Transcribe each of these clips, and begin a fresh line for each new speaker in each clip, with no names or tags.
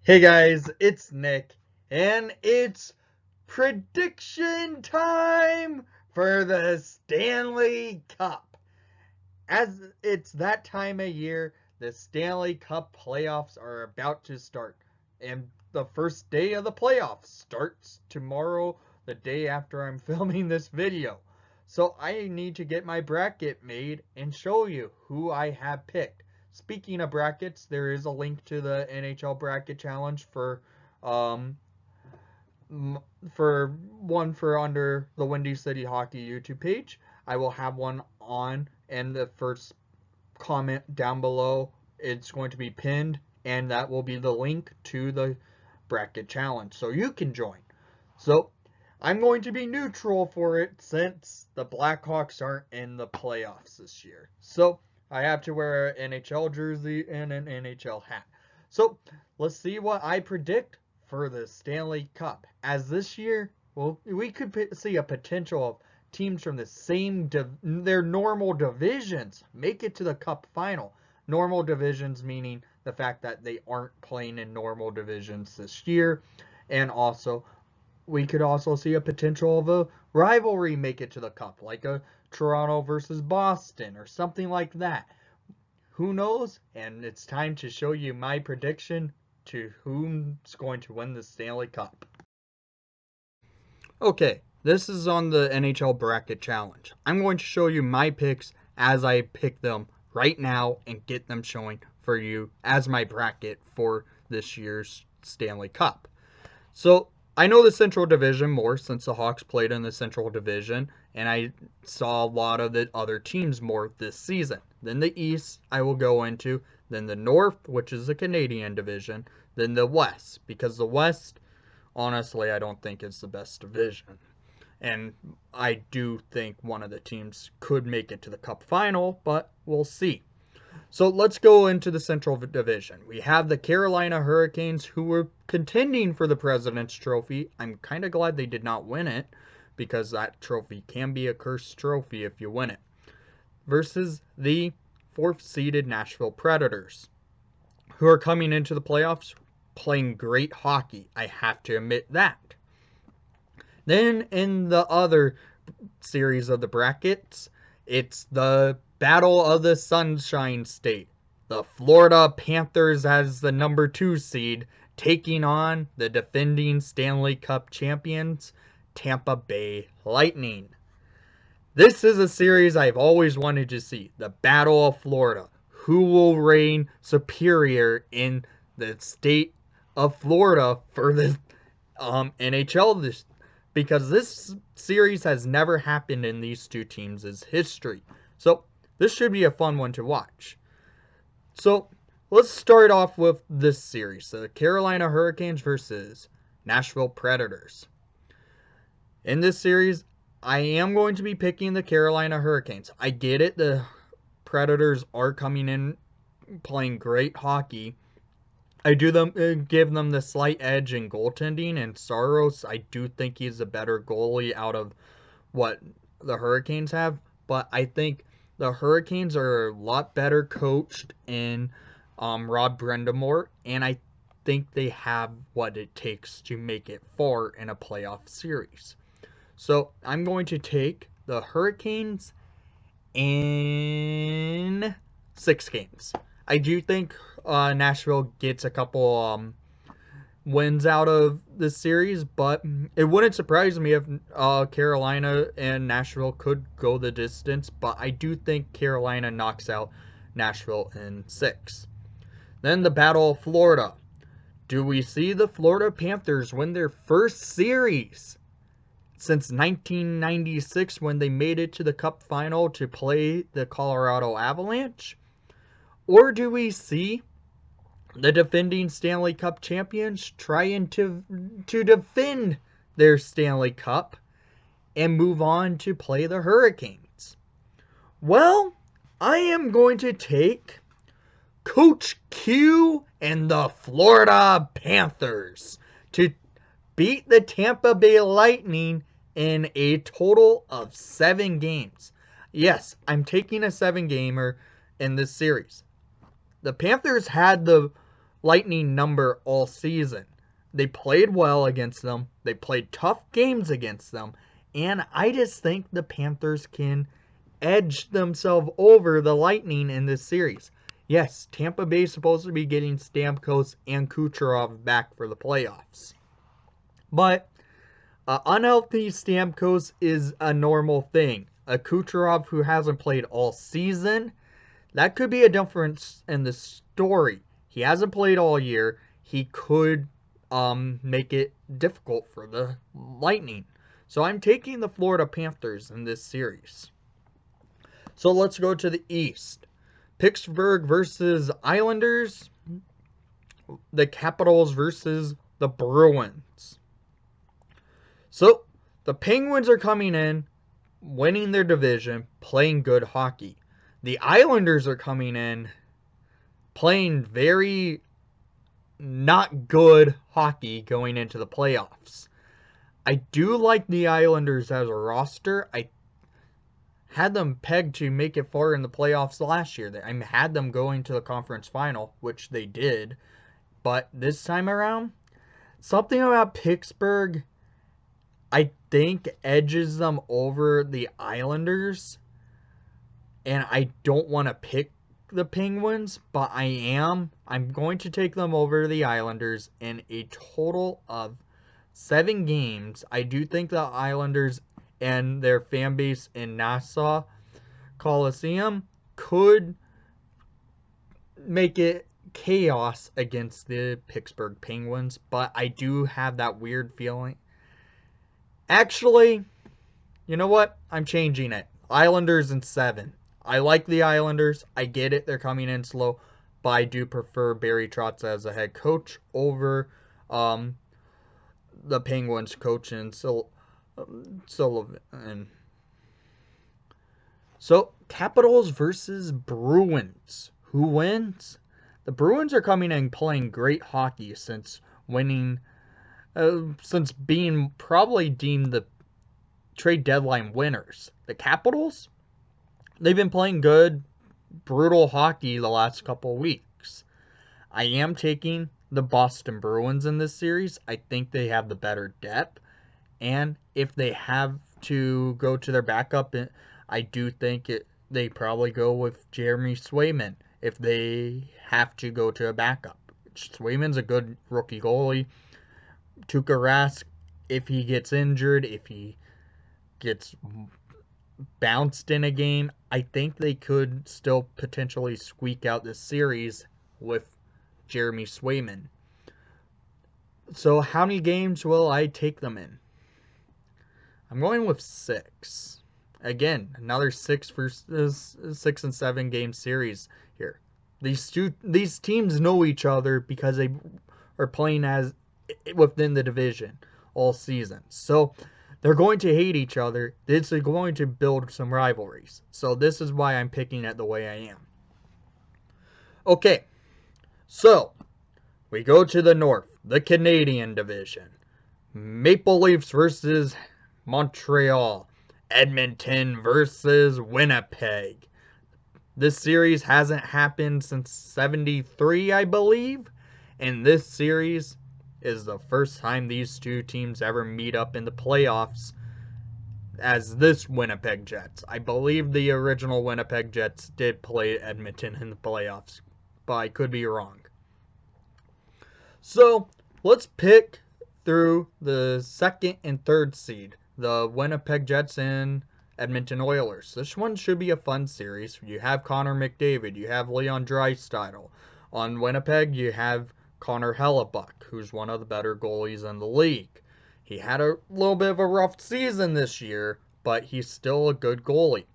Hey guys, it's Nick, and it's prediction time for the Stanley Cup. As it's that time of year, the Stanley Cup playoffs are about to start, and the first day of the playoffs starts tomorrow, the day after I'm filming this video. So I need to get my bracket made and show you who I have picked. Speaking of brackets, there is a link to the NHL Bracket Challenge for under the Windy City Hockey YouTube page. I will have one on, and the first comment down below, it's going to be pinned, and that will be the link to the bracket challenge, so you can join. So I'm going to be neutral for it since the Blackhawks aren't in the playoffs this year. So I have to wear an NHL jersey and an NHL hat. So let's see what I predict for the Stanley Cup. As this year, well, we could see a potential of teams from the same their normal divisions make it to the Cup final. Normal divisions meaning the fact that they aren't playing in normal divisions this year, and also we could also see a potential of a rivalry make it to the Cup, like a Toronto versus Boston or something like that. Who knows? And it's time to show you my prediction to who's going to win the Stanley Cup. Okay, this is on the NHL Bracket Challenge. I'm going to show you my picks as I pick them right now and get them showing for you as my bracket for this year's Stanley Cup. So I know the Central Division more since the Hawks played in the Central Division, and I saw a lot of the other teams more this season. Then the East I will go into, then the North, which is the Canadian division, then the West, because the West, honestly, I don't think is the best division. And I do think one of the teams could make it to the Cup final, but we'll see. So let's go into the Central Division. We have the Carolina Hurricanes, who were contending for the President's Trophy. I'm kind of glad they did not win it, because that trophy can be a cursed trophy if you win it. Versus the 4th-seeded Nashville Predators, who are coming into the playoffs playing great hockey. I have to admit that. Then in the other series of the brackets, it's the Battle of the Sunshine State. The Florida Panthers as the number 2 seed taking on the defending Stanley Cup champions, Tampa Bay Lightning. This is a series I've always wanted to see. The Battle of Florida. Who will reign superior in the state of Florida for the NHL because this series has never happened in these two teams' history. So this should be a fun one to watch. So let's start off with this series. The Carolina Hurricanes versus Nashville Predators. In this series, I am going to be picking the Carolina Hurricanes. I get it. The Predators are coming in playing great hockey. I do give them the slight edge in goaltending, and Saros, I do think he's a better goalie out of what the Hurricanes have, but I think the Hurricanes are a lot better coached in Rod Brind'Amour, and I think they have what it takes to make it far in a playoff series. So I'm going to take the Hurricanes in 6 games. I do think Nashville gets a couple wins out of this series, but it wouldn't surprise me if Carolina and Nashville could go the distance, but I do think Carolina knocks out Nashville in 6. Then the Battle of Florida. Do we see the Florida Panthers win their first series since 1996 when they made it to the Cup final to play the Colorado Avalanche? Or do we see the defending Stanley Cup champions trying to defend their Stanley Cup and move on to play the Hurricanes? Well, I am going to take Coach Q and the Florida Panthers to beat the Tampa Bay Lightning in a total of 7 games. Yes, I'm taking a 7-gamer in this series. The Panthers had the Lightning number all season. They played well against them. They played tough games against them. And I just think the Panthers can edge themselves over the Lightning in this series. Yes, Tampa Bay is supposed to be getting Stamkos and Kucherov back for the playoffs. But unhealthy Stamkos is a normal thing. A Kucherov who hasn't played all season, that could be a difference in the story. He hasn't played all year. He could make it difficult for the Lightning. So I'm taking the Florida Panthers in this series. So let's go to the East. Pittsburgh versus Islanders. The Capitals versus the Bruins. So the Penguins are coming in, winning their division, playing good hockey. The Islanders are coming in, playing very not good hockey going into the playoffs. I do like the Islanders as a roster. I had them pegged to make it far in the playoffs last year. I had them going to the conference final, which they did. But this time around, something about Pittsburgh, I think, edges them over the Islanders. And I don't want to pick the Penguins, but I'm going to take them over the Islanders in a total of 7 games. I do think the Islanders and their fan base in Nassau Coliseum could make it chaos against the Pittsburgh Penguins, but I do have that weird feeling. Actually, you know what? I'm changing it. Islanders in 7. I like the Islanders. I get it. They're coming in slow, but I do prefer Barry Trotz as a head coach over the Penguins coach and Sullivan. So, Capitals versus Bruins. Who wins? The Bruins are coming in playing great hockey since winning, since being probably deemed the trade deadline winners. The Capitals, they've been playing good, brutal hockey the last couple of weeks. I am taking the Boston Bruins in this series. I think they have the better depth. And if they have to go to their backup, I do think they probably go with Jeremy Swayman if they have to go to a backup. Swayman's a good rookie goalie. Tuukka Rask, if he gets injured, if he gets bounced in a game, I think they could still potentially squeak out this series with Jeremy Swayman. So how many games will I take them in? I'm going with 6. Again, another 6 and 7 game series here. These teams know each other because they are playing as within the division all season. So they're going to hate each other. This is going to build some rivalries. So this is why I'm picking it the way I am. Okay, so we go to the North, the Canadian division. Maple Leafs versus Montreal. Edmonton versus Winnipeg. This series hasn't happened since 73, I believe. And this series is the first time these two teams ever meet up in the playoffs as this Winnipeg Jets. I believe the original Winnipeg Jets did play Edmonton in the playoffs, but I could be wrong. So, let's pick through the 2nd and 3rd seed, the Winnipeg Jets and Edmonton Oilers. This one should be a fun series. You have Connor McDavid, you have Leon Draisaitl. On Winnipeg, you have Connor Hellebuck, who's one of the better goalies in the league. He had a little bit of a rough season this year, but he's still a good goalie.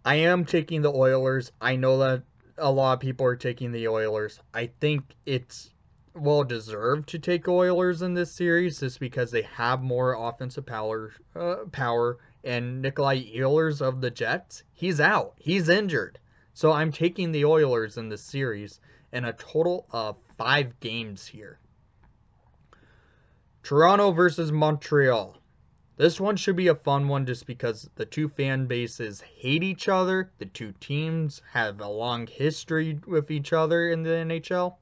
I am taking the Oilers. I know that a lot of people are taking the Oilers. I think it's well deserved to take Oilers in this series just because they have more offensive power, and Nikolai Ehlers of the Jets, he's out. He's injured. So I'm taking the Oilers in this series in a total of 5 games here. Toronto versus Montreal. This one should be a fun one just because the two fan bases hate each other. The two teams have a long history with each other in the NHL.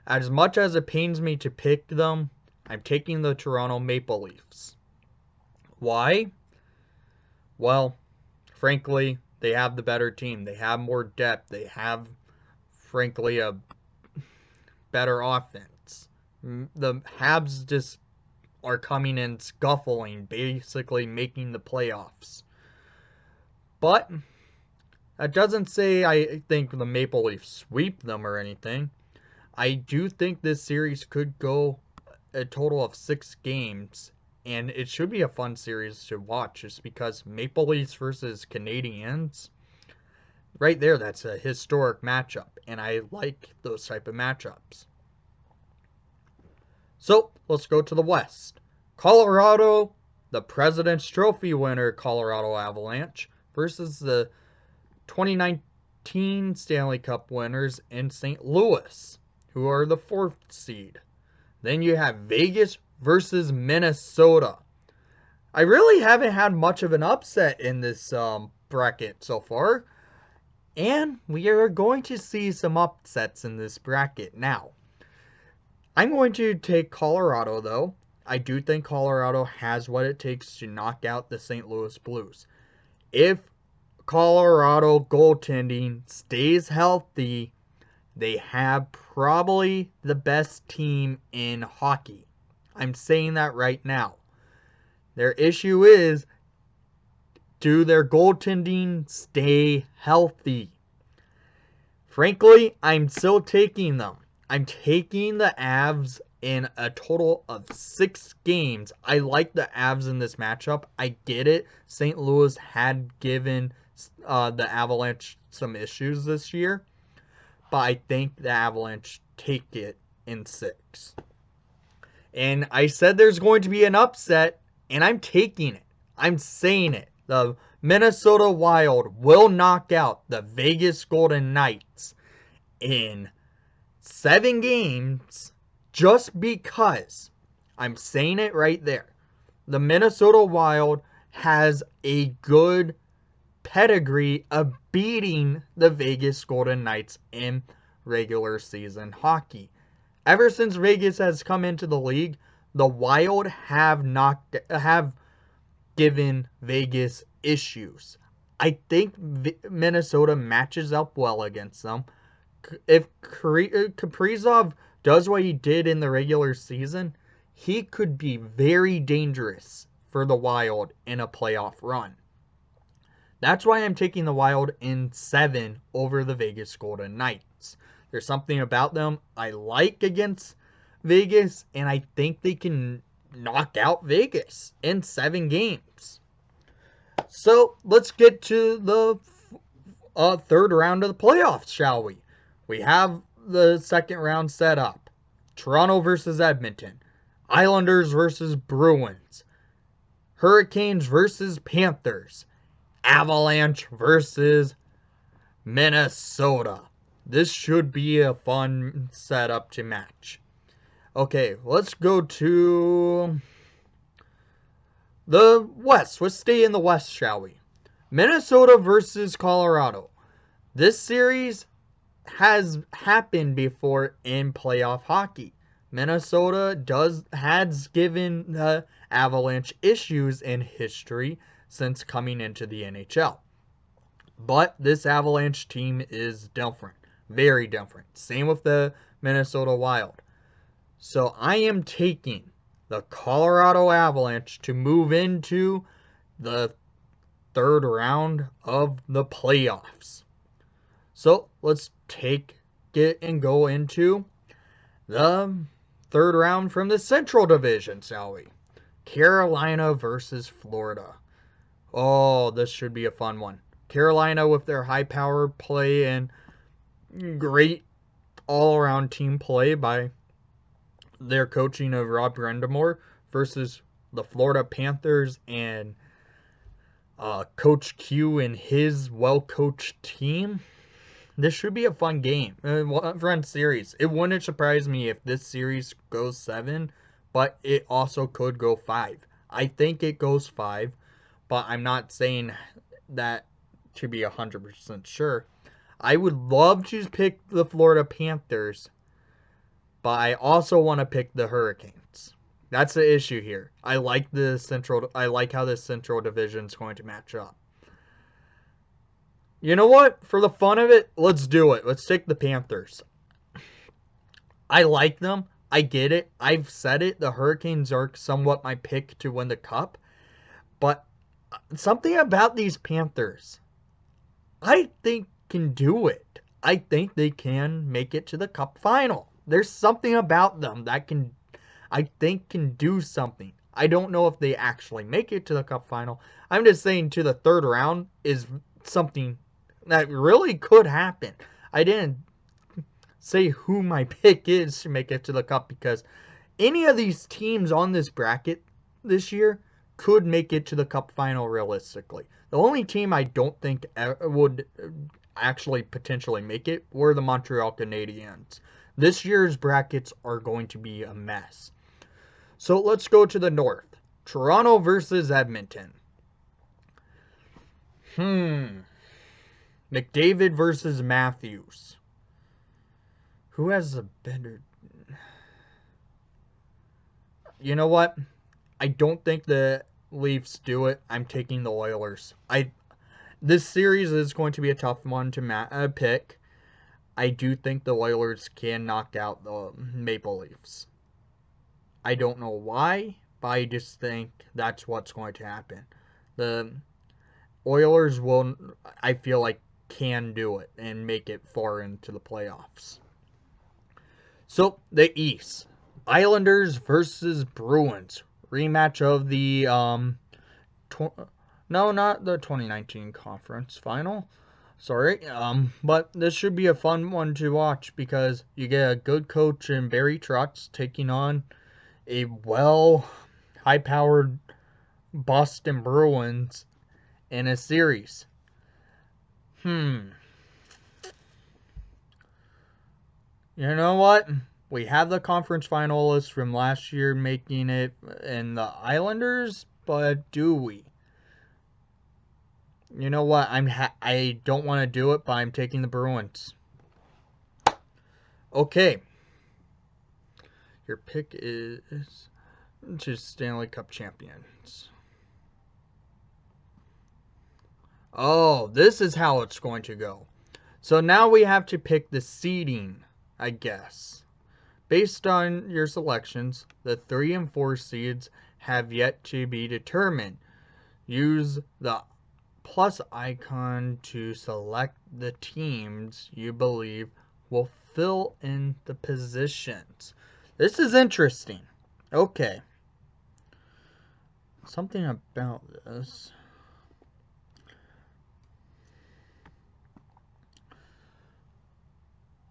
As much as it pains me to pick them, I'm taking the Toronto Maple Leafs. Why? Well, frankly, they have the better team. They have more depth. They have, frankly, a better offense. The Habs just are coming in scuffling, basically making the playoffs. But that doesn't say I think the Maple Leafs sweep them or anything. I do think this series could go a total of 6 games, and it should be a fun series to watch just because Maple Leafs versus Canadiens, right there, that's a historic matchup, and I like those type of matchups. So, let's go to the West. Colorado, the President's Trophy winner Colorado Avalanche, versus the 2019 Stanley Cup winners in St. Louis, who are the 4th seed. Then you have Vegas versus Minnesota. I really haven't had much of an upset in this bracket so far, and we are going to see some upsets in this bracket now. I'm going to take Colorado, though. I do think Colorado has what it takes to knock out the St. Louis Blues. If Colorado goaltending stays healthy, they have probably the best team in hockey. I'm saying that right now. Their issue is, do their goaltending stay healthy? Frankly, I'm still taking them. I'm taking the Avs in a total of 6 games. I like the Avs in this matchup. I get it. St. Louis had given the Avalanche some issues this year, but I think the Avalanche take it in 6. And I said there's going to be an upset, and I'm taking it. I'm saying it. The Minnesota Wild will knock out the Vegas Golden Knights in 7 games just because. I'm saying it right there. The Minnesota Wild has a good pedigree of beating the Vegas Golden Knights in regular season hockey. Ever since Vegas has come into the league, the Wild have given Vegas issues. I think Minnesota matches up well against them. If Kaprizov does what he did in the regular season, he could be very dangerous for the Wild in a playoff run. That's why I'm taking the Wild in 7 over the Vegas Golden Knights. There's something about them I like against Vegas, and I think they can knock out Vegas in 7 games. So, let's get to the 3rd round of the playoffs, shall we? We have the 2nd round set up. Toronto versus Edmonton. Islanders versus Bruins. Hurricanes versus Panthers. Avalanche versus Minnesota. This should be a fun setup to match. Okay, let's go to the West. Let's stay in the West, shall we? Minnesota versus Colorado. This series has happened before in playoff hockey. Minnesota has given the Avalanche issues in history since coming into the NHL. But this Avalanche team is different. Very different. Same with the Minnesota Wild. So I am taking the Colorado Avalanche to move into the 3rd round of the playoffs. So let's go into the 3rd round from the Central Division, shall we? Carolina versus Florida. Oh, this should be a fun one. Carolina with their high power play and great all-around team play by their coaching of Rob Brendamore versus the Florida Panthers and Coach Q and his well-coached team. This should be a fun game. Fun series. It wouldn't surprise me if this series goes 7, but it also could go 5. I think it goes 5, but I'm not saying that to be 100% sure. I would love to pick the Florida Panthers, but I also want to pick the Hurricanes. That's the issue here. I like how the Central Division is going to match up. You know what? For the fun of it, let's do it. Let's take the Panthers. I like them. I get it. I've said it. The Hurricanes are somewhat my pick to win the Cup. But something about these Panthers, I think can do it. I think they can make it to the Cup final. There's something about them that I think can do something. I don't know if they actually make it to the Cup final. I'm just saying to the third round is something that really could happen. I didn't say who my pick is to make it to the Cup because any of these teams on this bracket this year could make it to the Cup final realistically. The only team I don't think would actually potentially make it were the Montreal Canadiens. This year's brackets are going to be a mess. So let's go to the North. Toronto versus Edmonton. McDavid versus Matthews. Who has a better... You know what? I don't think the Leafs do it. I'm taking the Oilers. This series is going to be a tough one to pick. I do think the Oilers can knock out the Maple Leafs. I don't know why, but I just think that's what's going to happen. The Oilers will, I feel like, can do it and make it far into the playoffs. So, the East. Islanders versus Bruins. Rematch of the, not the 2019 conference final. Sorry. But this should be a fun one to watch because you get a good coach in Barry Trotz taking on a high-powered Boston Bruins in a series. You know what? We have the conference finalists from last year making it in the Islanders, but do we? You know what? I don't want to do it, but I'm taking the Bruins. Okay. Your pick is just Stanley Cup champions. Oh, this is how it's going to go. So now we have to pick the seeding, I guess. Based on your selections, the 3 and 4 seeds have yet to be determined. Use the plus icon to select the teams you believe will fill in the positions. This is interesting. Okay. Something about this.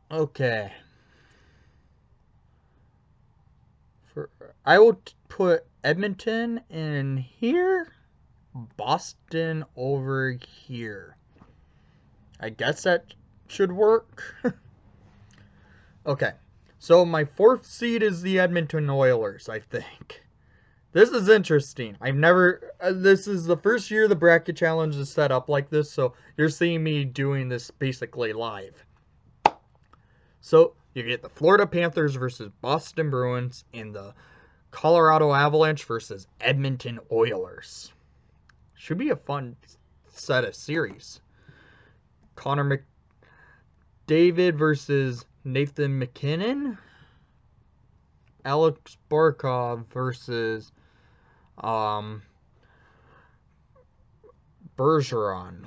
Okay. I will put Edmonton in here. Boston over here. I guess that should work. Okay. So my 4th seed is the Edmonton Oilers, I think. This is interesting. This is the first year the bracket challenge is set up like this, so you're seeing me doing this basically live. So you get the Florida Panthers versus Boston Bruins and the Colorado Avalanche versus Edmonton Oilers. Should be a fun set of series. Connor McDavid versus Nathan MacKinnon. Alex Barkov versus Bergeron.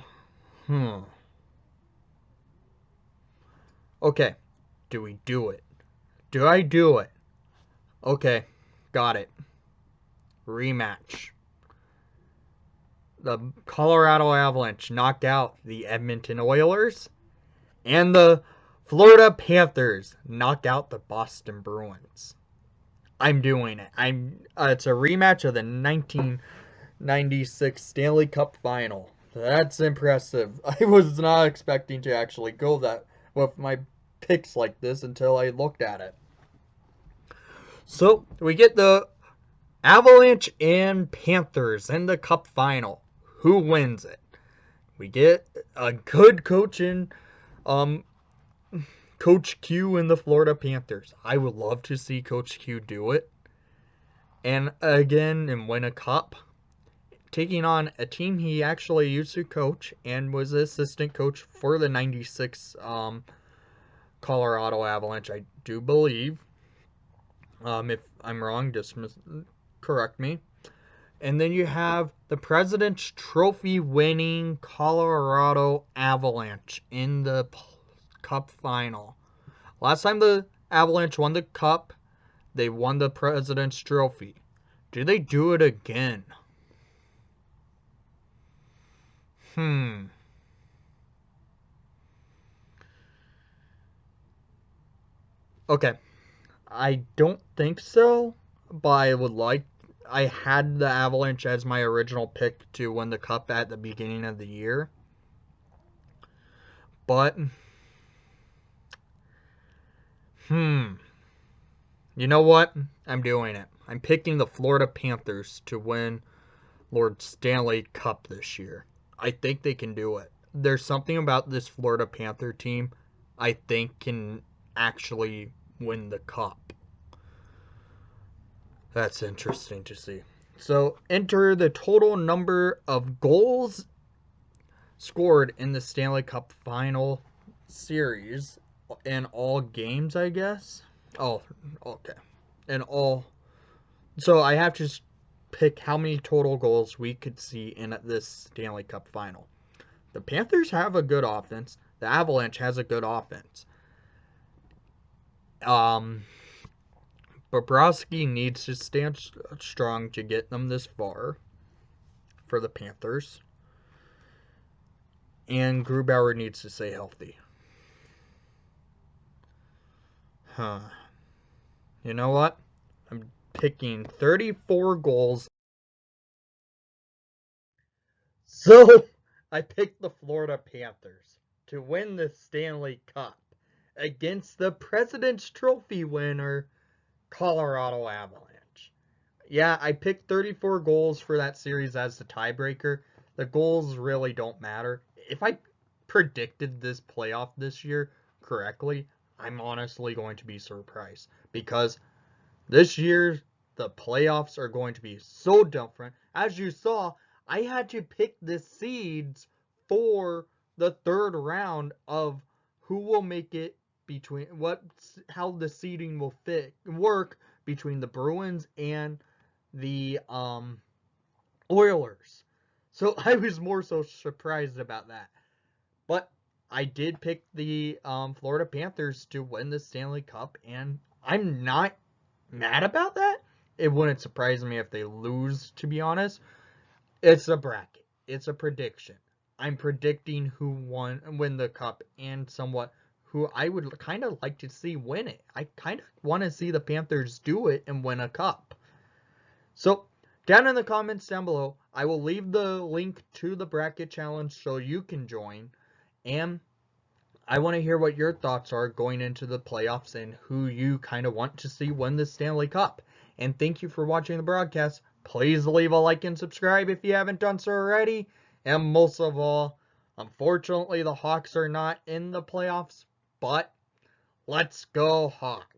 Okay. Do we do it? Do I do it? Okay. Got it. Rematch. The Colorado Avalanche knocked out the Edmonton Oilers. And the Florida Panthers knocked out the Boston Bruins. I'm doing it. It's a rematch of the 1996 Stanley Cup Final. That's impressive. I was not expecting to actually go that with my picks like this until I looked at it. So we get the Avalanche and Panthers in the Cup final. Who wins it? We get a good coaching, Coach Q in the Florida Panthers. I would love to see Coach Q do it. And again, and win a cup. Taking on a team he actually used to coach and was an assistant coach for the 96 Colorado Avalanche, I do believe. If I'm wrong, just correct me. And then you have the President's Trophy winning Colorado Avalanche in the Cup final. Last time the Avalanche won the Cup, they won the President's Trophy. Do they do it again? Okay. I don't think so, but I had the Avalanche as my original pick to win the Cup at the beginning of the year. But, you know what? I'm doing it. I'm picking the Florida Panthers to win Lord Stanley Cup this year. I think they can do it. There's something about this Florida Panther team I think can actually win the Cup. That's interesting to see. So, enter the total number of goals scored in the Stanley Cup final series in all games, I guess. Oh, okay. In all. So, I have to pick how many total goals we could see in this Stanley Cup final. The Panthers have a good offense. The Avalanche has a good offense. Bobrovsky needs to stand strong to get them this far for the Panthers. And Grubauer needs to stay healthy. You know what? I'm picking 34 goals. So, I picked the Florida Panthers to win the Stanley Cup against the President's Trophy winner, Colorado Avalanche. Yeah, I picked 34 goals for that series as the tiebreaker. The goals really don't matter. If I predicted this playoff this year correctly, I'm honestly going to be surprised. Because this year, the playoffs are going to be so different. As you saw, I had to pick the seeds for the third round of who will make it between how the seeding will work between the Bruins and the Oilers. So I was more so surprised about that. But I did pick the Florida Panthers to win the Stanley Cup, and I'm not mad about that. It wouldn't surprise me if they lose, to be honest. It's a bracket. It's a prediction. I'm predicting who win the Cup and somewhat who I would kind of like to see win it. I kind of want to see the Panthers do it and win a Cup. So, down in the comments down below, I will leave the link to the bracket challenge so you can join. And I want to hear what your thoughts are going into the playoffs and who you kind of want to see win the Stanley Cup. And thank you for watching the broadcast. Please leave a like and subscribe if you haven't done so already. And most of all, unfortunately, the Hawks are not in the playoffs, but let's go Hawks.